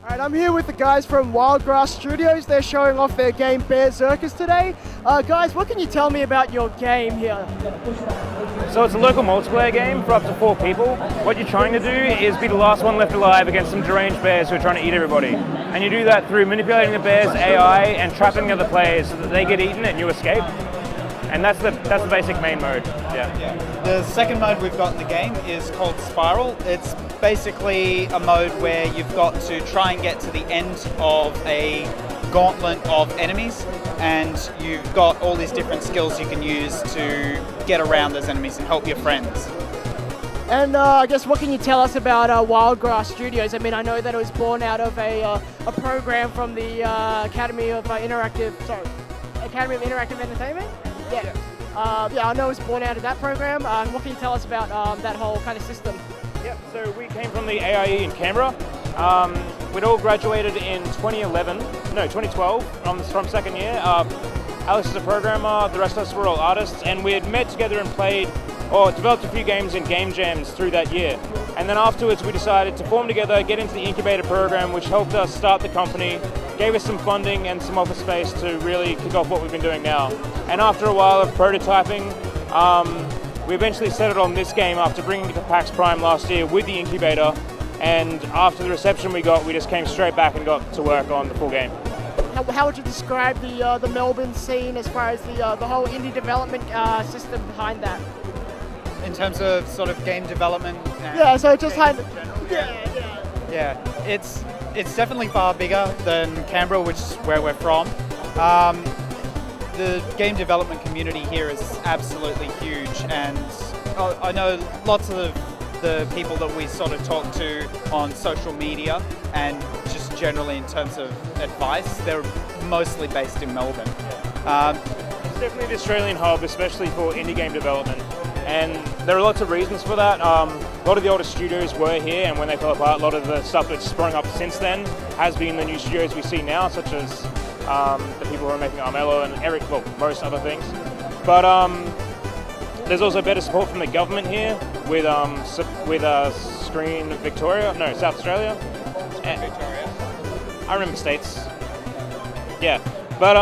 Alright, I'm here with the guys from Wildgrass Studios. They're showing off their game Berserkers today. Guys, what can you tell me about your game here? So it's a local multiplayer game for up to 4 people. What you're trying to do is be the last one left alive against some deranged bears who are trying to eat everybody. And you do that through manipulating the bears' AI and trapping the other players so that they get eaten and you escape. And that's the basic main mode. Yeah. The second mode we've got in the game is called Spiral. It's basically a mode where you've got to try and get to the end of a gauntlet of enemies, and you've got all these different skills you can use to get around those enemies and help your friends. And I guess what can you tell us about Wildgrass Studios? I mean, I know that it was born out of a program from the Academy of Interactive Entertainment? Yeah. I know it was born out of that program. What can you tell us about that whole kind of system? Yep, so we came from the AIE in Canberra. We'd all graduated in 2012 from second year. Alex is a programmer, the rest of us were all artists, and we had met together and played or developed a few games in game jams through that year. And then afterwards we decided to form together, get into the incubator program, which helped us start the company, gave us some funding and some office space to really kick off what we've been doing now. And after a while of prototyping, we eventually settled on this game after bringing it to PAX Prime last year with the incubator. And after the reception we got, we just came straight back and got to work on the full game. How would you describe the Melbourne scene as far as the whole indie development system behind that? In terms of sort of game development? Yeah, so just kind of... Yeah, it's definitely far bigger than Canberra, which is where we're from. The game development community here is absolutely huge, and I know lots of the people that we sort of talk to on social media and just generally in terms of advice, they're mostly based in Melbourne. It's definitely the Australian hub, especially for indie game development. And there are lots of reasons for that. A lot of the older studios were here, and when they fell apart, a lot of the stuff that's sprung up since then has been the new studios we see now, such as the people who are making Armello and Eric, well, most other things. But there's also better support from the government here with Screen Victoria, no, South Australia. Victoria. I remember states. Yeah. But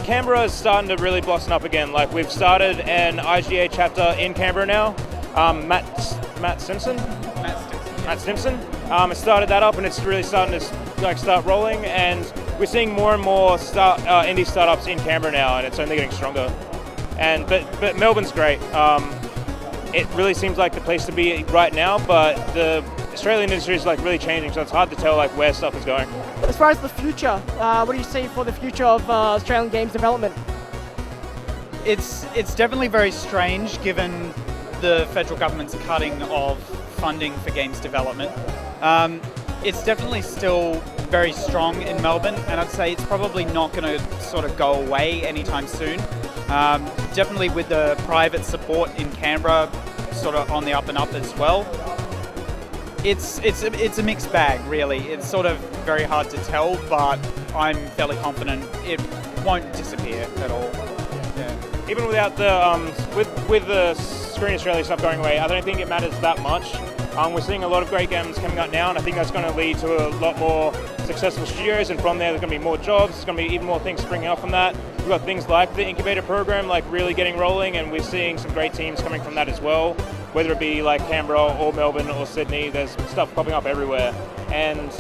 Canberra is starting to really blossom up again. Like, we've started an IGA chapter in Canberra now. Matt Stimson has started that up, and it's really starting to start rolling. And we're seeing more and more indie startups in Canberra now, and it's only getting stronger. And but Melbourne's great. It really seems like the place to be right now, but the Australian industry is really changing, so it's hard to tell where stuff is going. As far as the future, what do you see for the future of Australian games development? It's definitely very strange given the federal government's cutting of funding for games development. It's definitely still very strong in Melbourne, and I'd say it's probably not going to sort of go away anytime soon. Definitely with the private support in Canberra sort of on the up and up as well. It's a mixed bag, really. It's sort of very hard to tell, but I'm fairly confident it won't disappear at all. Yeah. Even without the with the Screen Australia stuff going away, I don't think it matters that much. We're seeing a lot of great games coming out now, and I think that's going to lead to a lot more successful studios, and from there there's going to be more jobs, there's going to be even more things springing up from that. We've got things like the incubator program really getting rolling, and we're seeing some great teams coming from that as well. Whether it be Canberra or Melbourne or Sydney, there's stuff popping up everywhere. And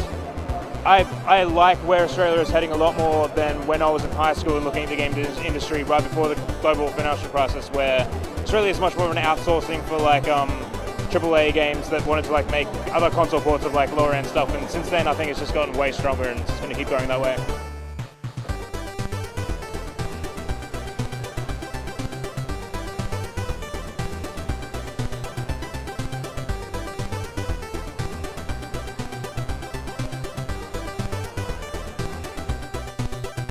I like where Australia is heading a lot more than when I was in high school and looking at the game industry right before the global financial crisis, where Australia is much more of an outsourcing for AAA games that wanted to make other console ports of lower end stuff. And since then, I think it's just gotten way stronger, and it's just going to keep going that way.